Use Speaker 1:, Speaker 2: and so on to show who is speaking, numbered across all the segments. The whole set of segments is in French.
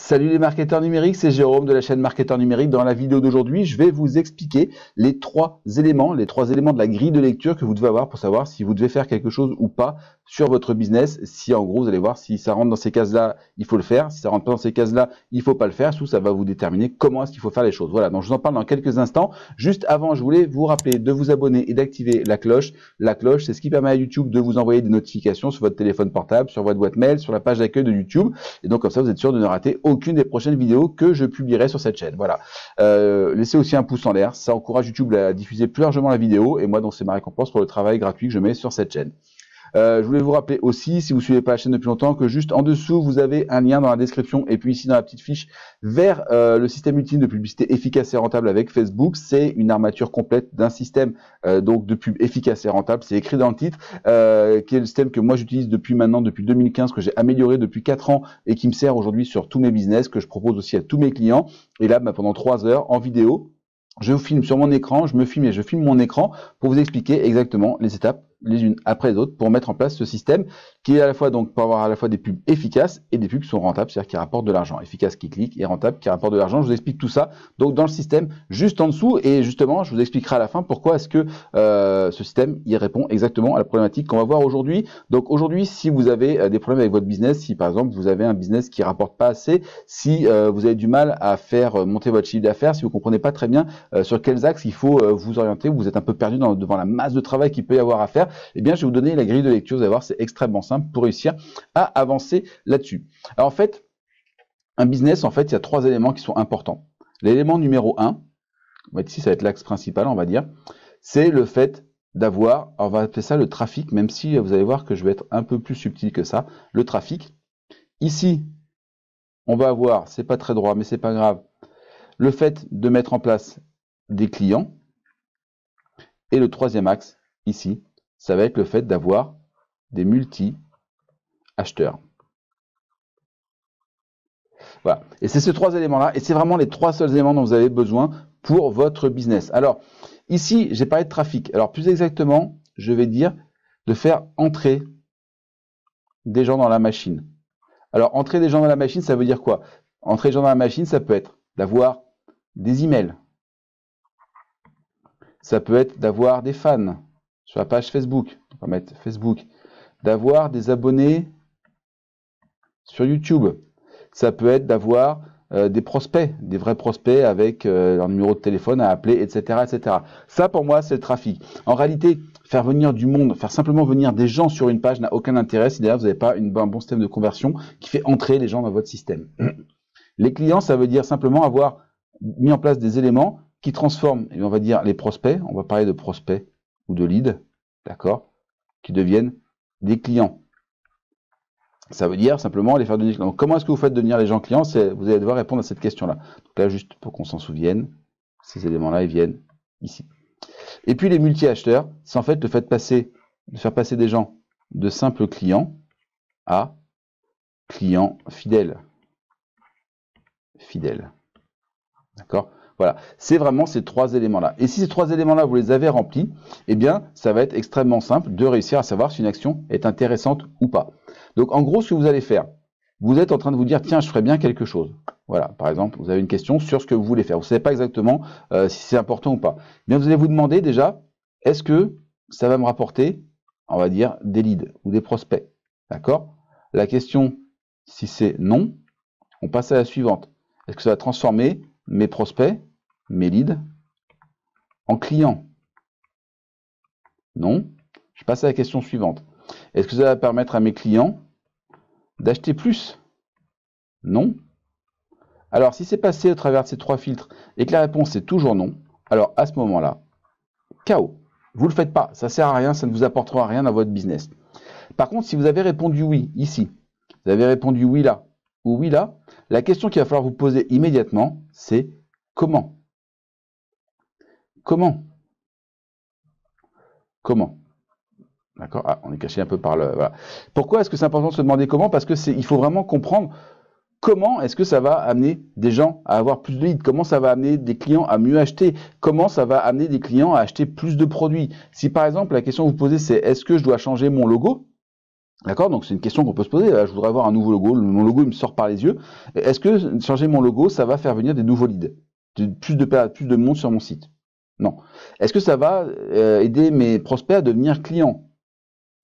Speaker 1: Salut les marketeurs numériques, c'est Jérôme de la chaîne Marketeur Numérique. Dans la vidéo d'aujourd'hui, je vais vous expliquer les trois éléments de la grille de lecture que vous devez avoir pour savoir si vous devez faire quelque chose ou pas sur votre business. Si en gros, vous allez voir si ça rentre dans ces cases-là, il faut le faire. Si ça rentre pas dans ces cases-là, il faut pas le faire. Surtout, ça va vous déterminer comment est-ce qu'il faut faire les choses. Voilà, donc je vous en parle dans quelques instants. Juste avant, je voulais vous rappeler de vous abonner et d'activer la cloche. La cloche, c'est ce qui permet à YouTube de vous envoyer des notifications sur votre téléphone portable, sur votre boîte mail, sur la page d'accueil de YouTube. Et donc, comme ça, vous êtes sûr de ne rater aucune des prochaines vidéos que je publierai sur cette chaîne. Voilà. Laissez aussi un pouce en l'air, ça encourage YouTube à diffuser plus largement la vidéo et moi donc c'est ma récompense pour le travail gratuit que je mets sur cette chaîne. Je voulais vous rappeler aussi, si vous ne suivez pas la chaîne depuis longtemps, que juste en dessous, vous avez un lien dans la description et puis ici dans la petite fiche vers le système ultime de publicité efficace et rentable avec Facebook. C'est une armature complète d'un système donc de pub efficace et rentable. C'est écrit dans le titre, qui est le système que moi j'utilise depuis 2015, que j'ai amélioré depuis 4 ans et qui me sert aujourd'hui sur tous mes business, que je propose aussi à tous mes clients. Et là, pendant 3 heures en vidéo, je vous filme sur mon écran, je me filme et je filme mon écran pour vous expliquer exactement les étapes les unes après les autres pour mettre en place ce système qui est à la fois donc pour avoir à la fois des pubs efficaces et des pubs qui sont rentables, c'est-à-dire qui rapportent de l'argent, efficace qui clique et rentable qui rapporte de l'argent. Je vous explique tout ça donc dans le système juste en dessous et justement je vous expliquerai à la fin pourquoi est-ce que ce système il répond exactement à la problématique qu'on va voir aujourd'hui. Donc aujourd'hui, si vous avez des problèmes avec votre business, si par exemple vous avez un business qui rapporte pas assez, si vous avez du mal à faire monter votre chiffre d'affaires, si vous comprenez pas très bien sur quels axes il faut vous orienter, vous êtes un peu perdu devant la masse de travail qu'il peut y avoir à faire, eh bien je vais vous donner la grille de lecture. Vous allez voir, c'est extrêmement simple pour réussir à avancer là-dessus. Alors en fait, un business, en fait, il y a 3 éléments qui sont importants. L'élément numéro 1, ici ça va être l'axe principal, on va dire, c'est le fait d'avoir, on va appeler ça le trafic, même si vous allez voir que je vais être un peu plus subtil que ça, le trafic. Ici, on va avoir, c'est pas très droit, mais c'est pas grave, le fait de mettre en place des clients. Et le troisième axe, ici, ça va être le fait d'avoir des multi-acheteurs. Voilà. Et c'est ces 3 éléments-là, et c'est vraiment les 3 seuls éléments dont vous avez besoin pour votre business. Alors, ici, j'ai parlé de trafic. Alors, plus exactement, je vais dire de faire entrer des gens dans la machine. Alors, entrer des gens dans la machine, ça veut dire quoi? Entrer des gens dans la machine, ça peut être d'avoir des emails. Ça peut être d'avoir des fans sur la page Facebook. On va mettre Facebook. D'avoir des abonnés sur YouTube. Ça peut être d'avoir des prospects, des vrais prospects avec leur numéro de téléphone à appeler, etc., etc. Ça, pour moi, c'est le trafic. En réalité, faire venir du monde, faire simplement venir des gens sur une page n'a aucun intérêt si d'ailleurs vous n'avez pas un bon système de conversion qui fait entrer les gens dans votre système. Les clients, ça veut dire simplement avoir mis en place des éléments qui transforment, et on va dire les prospects, on va parler de prospects ou de leads, d'accord, qui deviennent des clients. Ça veut dire simplement les faire devenir clients. Donc, comment est-ce que vous faites devenir les gens clients? Vous allez devoir répondre à cette question-là. Donc là, juste pour qu'on s'en souvienne, ces éléments-là, ils viennent ici. Et puis les multi-acheteurs, c'est en fait le fait de faire passer des gens de simples clients à clients fidèles. D'accord? Voilà, c'est vraiment ces 3 éléments-là. Et si ces 3 éléments-là, vous les avez remplis, eh bien, ça va être extrêmement simple de réussir à savoir si une action est intéressante ou pas. Donc, en gros, ce que vous allez faire, vous êtes en train de vous dire, tiens, je ferais bien quelque chose. Voilà, par exemple, vous avez une question sur ce que vous voulez faire. Vous ne savez pas exactement si c'est important ou pas. Eh bien, vous allez vous demander déjà, est-ce que ça va me rapporter, on va dire, des leads ou des prospects? D'accord? La question, si c'est non, on passe à la suivante. Est-ce que ça va transformer mes prospects, mes leads, en clients? Non. Je passe à la question suivante. Est-ce que ça va permettre à mes clients d'acheter plus? Non. Alors, si c'est passé au travers de ces 3 filtres et que la réponse est toujours non, alors à ce moment-là, KO. Vous ne le faites pas, ça ne sert à rien, ça ne vous apportera rien dans votre business. Par contre, si vous avez répondu oui ici, vous avez répondu oui là, ou oui là, la question qu'il va falloir vous poser immédiatement, c'est comment? Comment? Comment? D'accord? Ah, on est caché un peu par le... Voilà. Pourquoi est-ce que c'est important de se demander comment? Parce que il faut vraiment comprendre comment est-ce que ça va amener des gens à avoir plus de leads, comment ça va amener des clients à mieux acheter, comment ça va amener des clients à acheter plus de produits. Si par exemple la question que vous posez c'est est-ce que je dois changer mon logo? D'accord? Donc c'est une question qu'on peut se poser. Là, je voudrais avoir un nouveau logo. Mon logo, il me sort par les yeux. Est-ce que changer mon logo, ça va faire venir des nouveaux leads? Plus de monde sur mon site? Non. Est-ce que ça va aider mes prospects à devenir clients?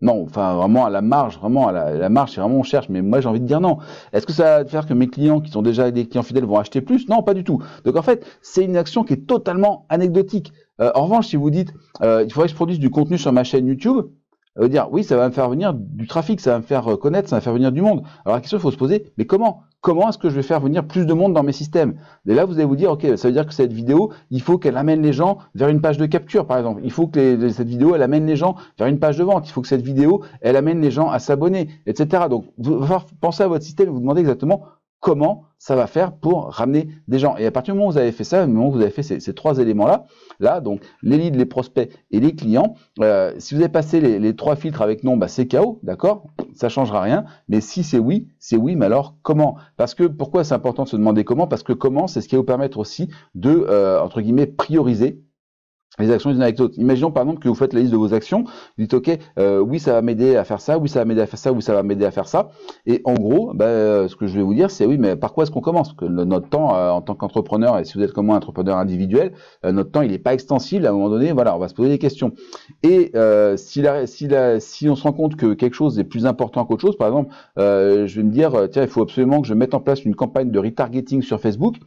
Speaker 1: Non, enfin vraiment à la marge, vraiment à la marge, si vraiment on cherche, mais moi j'ai envie de dire non. Est-ce que ça va faire que mes clients qui sont déjà des clients fidèles vont acheter plus? Non, pas du tout. Donc en fait, c'est une action qui est totalement anecdotique. En revanche, si vous dites il faudrait que je produise du contenu sur ma chaîne YouTube, ça veut dire oui, ça va me faire venir du trafic, ça va me faire connaître, ça va me faire venir du monde. Alors la question, il faut se poser, mais comment? Comment est-ce que je vais faire venir plus de monde dans mes systèmes? Et là, vous allez vous dire, ok, ça veut dire que cette vidéo, il faut qu'elle amène les gens vers une page de capture, par exemple. Il faut que cette vidéo, elle amène les gens vers une page de vente. Il faut que cette vidéo, elle amène les gens à s'abonner, etc. Donc, vous va falloir penser à votre système et vous demander exactement comment ça va faire pour ramener des gens. Et à partir du moment où vous avez fait ça, au moment où vous avez fait ces trois éléments-là, donc les leads, les prospects et les clients, si vous avez passé les trois filtres avec non, bah, c'est KO, d'accord? Ça changera rien. Mais si c'est oui, mais alors comment? Parce que pourquoi c'est important de se demander comment? Parce que comment, c'est ce qui va vous permettre aussi de, entre guillemets, prioriser les actions les unes avec les autres. Imaginons par exemple que vous faites la liste de vos actions, vous dites ok, oui ça va m'aider à faire ça, oui ça va m'aider à faire ça, oui ça va m'aider à faire ça. Et en gros, ce que je vais vous dire, c'est oui, mais par quoi est-ce qu'on commence? Parce que notre temps en tant qu'entrepreneur, et si vous êtes comme moi entrepreneur individuel, notre temps il n'est pas extensible. À un moment donné, voilà, on va se poser des questions. Et si on se rend compte que quelque chose est plus important qu'autre chose, par exemple, je vais me dire tiens, il faut absolument que je mette en place une campagne de retargeting sur Facebook.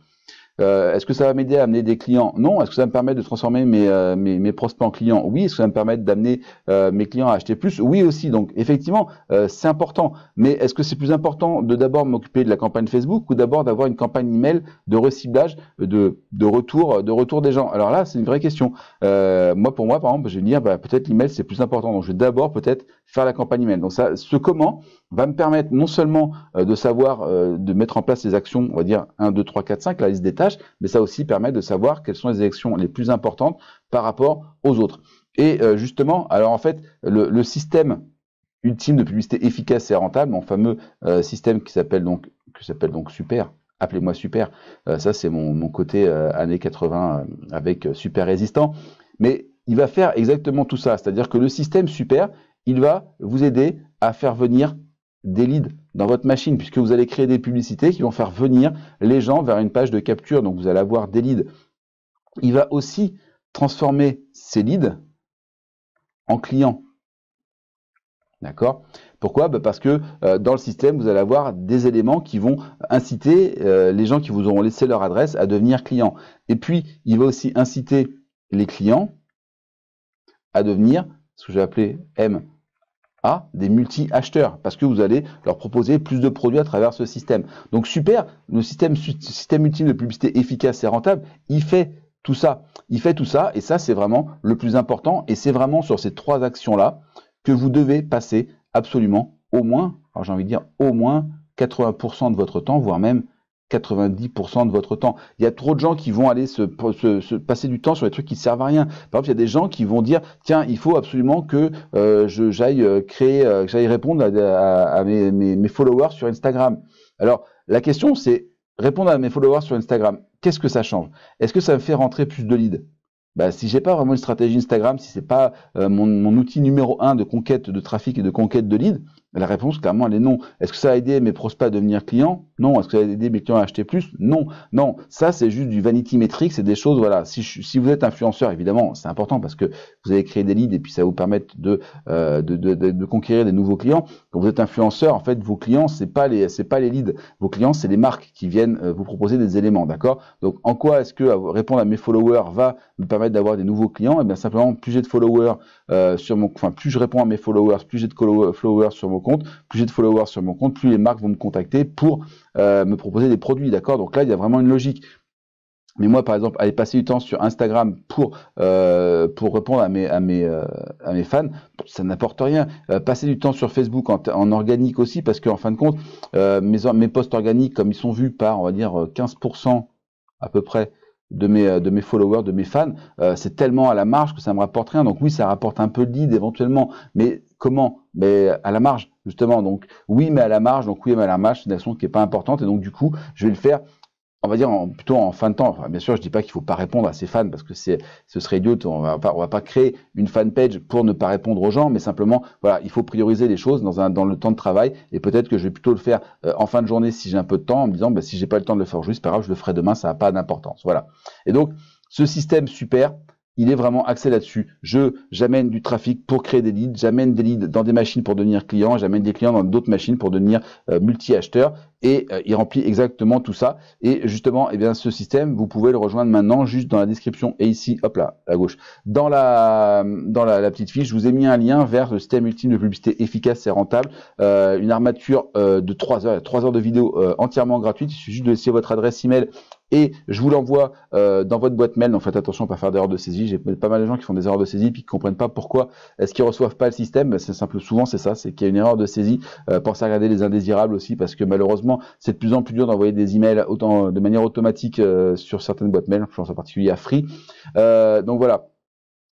Speaker 1: Est-ce que ça va m'aider à amener des clients? Non. Est-ce que ça va me permettre de transformer mes prospects en clients? Oui. Est-ce que ça va me permettre d'amener mes clients à acheter plus? Oui aussi. Donc effectivement, c'est important. Mais est-ce que c'est plus important de d'abord m'occuper de la campagne Facebook ou d'abord d'avoir une campagne email de reciblage, de retour des gens? Alors là, c'est une vraie question. Pour moi, par exemple, je vais dire peut-être l'email c'est plus important. Donc je vais d'abord peut-être faire la campagne email. Donc ça, ce comment va me permettre non seulement de savoir, de mettre en place les actions, on va dire 1, 2, 3, 4, 5, la liste des tâches, mais ça aussi permet de savoir quelles sont les actions les plus importantes par rapport aux autres. Et justement, alors en fait, le système ultime de publicité efficace et rentable, mon fameux système qui s'appelle donc Super, appelez-moi Super, ça c'est mon côté années 80 avec Super Résistant, mais il va faire exactement tout ça, c'est-à-dire que le système Super, il va vous aider à faire venir des leads dans votre machine, puisque vous allez créer des publicités qui vont faire venir les gens vers une page de capture, donc vous allez avoir des leads. Il va aussi transformer ces leads en clients. D'accord? Pourquoi? Parce que dans le système, vous allez avoir des éléments qui vont inciter les gens qui vous auront laissé leur adresse à devenir clients. Et puis, il va aussi inciter les clients à devenir ce que j'ai appelé des multi-acheteurs, parce que vous allez leur proposer plus de produits à travers ce système. Donc super, le système ultime de publicité efficace et rentable, il fait tout ça. Il fait tout ça, et ça c'est vraiment le plus important, et c'est vraiment sur ces trois actions-là que vous devez passer absolument au moins, alors j'ai envie de dire au moins 80% de votre temps, voire même 90% de votre temps. Il y a trop de gens qui vont aller se passer du temps sur des trucs qui ne servent à rien. Par exemple, il y a des gens qui vont dire tiens, il faut absolument que j'aille répondre à mes followers sur Instagram. Alors, la question, c'est répondre à mes followers sur Instagram. Qu'est-ce que ça change? Est-ce que ça me fait rentrer plus de leads? Si j'ai pas vraiment une stratégie Instagram, si c'est pas mon outil numéro 1 de conquête de trafic et de conquête de leads, la réponse, clairement, elle est non. Est-ce que ça a aidé mes prospects à devenir clients? Non. Est-ce que ça a aidé mes clients à acheter plus? Non. Non. Ça, c'est juste du vanity metrics, c'est des choses, voilà. Si vous êtes influenceur, évidemment, c'est important parce que vous allez créer des leads et puis ça va vous permettre de conquérir des nouveaux clients. Quand vous êtes influenceur, en fait, vos clients, c'est pas les leads. Vos clients, c'est les marques qui viennent vous proposer des éléments, d'accord? Donc, en quoi est-ce que répondre à mes followers va me permettre d'avoir des nouveaux clients? Eh bien, simplement, plus j'ai de followers plus je réponds à mes followers, plus j'ai de followers sur mon compte, plus j'ai de followers sur mon compte, plus les marques vont me contacter pour me proposer des produits, d'accord? Donc là, il y a vraiment une logique. Mais moi, par exemple, aller passer du temps sur Instagram pour répondre à mes fans, ça n'apporte rien. Passer du temps sur Facebook en organique aussi, parce qu'en fin de compte, mes posts organiques, comme ils sont vus par, on va dire, 15% à peu près de mes followers, de mes fans, c'est tellement à la marge que ça me rapporte rien. Donc oui, ça rapporte un peu de lead éventuellement, mais comment? Mais à la marge, justement. Donc oui, mais à la marge. Donc oui, mais à la marge, c'est une action qui est pas importante. Et donc du coup, je vais le faire on va dire plutôt en fin de temps. Enfin, bien sûr, je dis pas qu'il faut pas répondre à ses fans parce que ce serait idiot. On va pas créer une fan page pour ne pas répondre aux gens, mais simplement, voilà, il faut prioriser les choses dans le temps de travail. Et peut-être que je vais plutôt le faire en fin de journée si j'ai un peu de temps, en me disant, bah, si j'ai pas le temps de le faire aujourd'hui, c'est pas grave, je le ferai demain, ça n'a pas d'importance. Voilà. Et donc, ce système super, il est vraiment axé là-dessus. J'amène du trafic pour créer des leads, j'amène des leads dans des machines pour devenir client, j'amène des clients dans d'autres machines pour devenir multi-acheteurs, et il remplit exactement tout ça. Et justement, eh bien, ce système, vous pouvez le rejoindre maintenant juste dans la description et ici, hop là, à gauche, dans la petite fiche, je vous ai mis un lien vers le système ultime de publicité efficace et rentable, une armature de 3 heures, 3 heures de vidéo entièrement gratuite. Il suffit juste de laisser votre adresse email et je vous l'envoie dans votre boîte mail. Donc faites attention à ne pas faire d'erreurs de saisie. J'ai pas mal de gens qui font des erreurs de saisie puis qui comprennent pas pourquoi est-ce qu'ils reçoivent pas le système. Ben, c'est simple, souvent c'est ça, c'est qu'il y a une erreur de saisie. Pensez à regarder les indésirables aussi parce que malheureusement c'est de plus en plus dur d'envoyer des emails de manière automatique sur certaines boîtes mail. Je pense en particulier à Free. Donc voilà.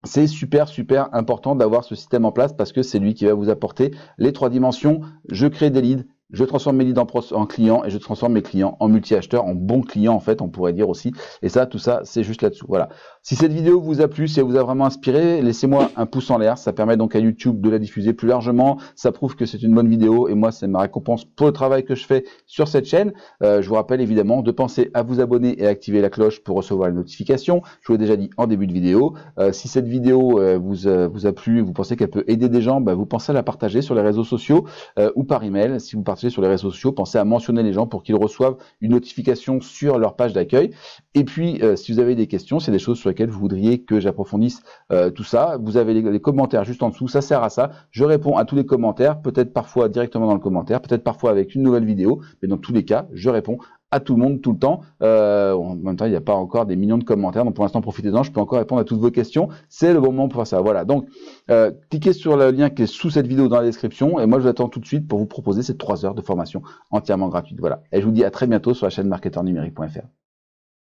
Speaker 1: C'est super important d'avoir ce système en place parce que c'est lui qui va vous apporter les 3 dimensions. Je crée des leads, je transforme mes leads en clients et je transforme mes clients en multi-acheteurs, en bons clients en fait, on pourrait dire aussi. Et ça, tout ça, c'est juste là-dessous. Voilà. Si cette vidéo vous a plu, si elle vous a vraiment inspiré, laissez-moi un pouce en l'air. Ça permet donc à YouTube de la diffuser plus largement. Ça prouve que c'est une bonne vidéo et moi, c'est ma récompense pour le travail que je fais sur cette chaîne. Je vous rappelle évidemment de penser à vous abonner et à activer la cloche pour recevoir les notifications. Je vous l'ai déjà dit en début de vidéo. Si cette vidéo vous a plu, vous pensez qu'elle peut aider des gens, vous pensez à la partager sur les réseaux sociaux ou par email. Si vous partagez sur les réseaux sociaux, pensez à mentionner les gens pour qu'ils reçoivent une notification sur leur page d'accueil. Et puis, si vous avez des questions, c'est des choses sur lesquelles vous voudriez que j'approfondisse tout ça, vous avez les commentaires juste en dessous, ça sert à ça. Je réponds à tous les commentaires, peut-être parfois directement dans le commentaire, peut-être parfois avec une nouvelle vidéo, mais dans tous les cas, je réponds à tout le monde tout le temps. En même temps, il n'y a pas encore des millions de commentaires, donc pour l'instant, profitez-en, je peux encore répondre à toutes vos questions. C'est le bon moment pour faire ça. Voilà, donc cliquez sur le lien qui est sous cette vidéo dans la description, et moi, je vous attends tout de suite pour vous proposer ces 3 heures de formation entièrement gratuite. Voilà, et je vous dis à très bientôt sur la chaîne marketeurnumérique.fr.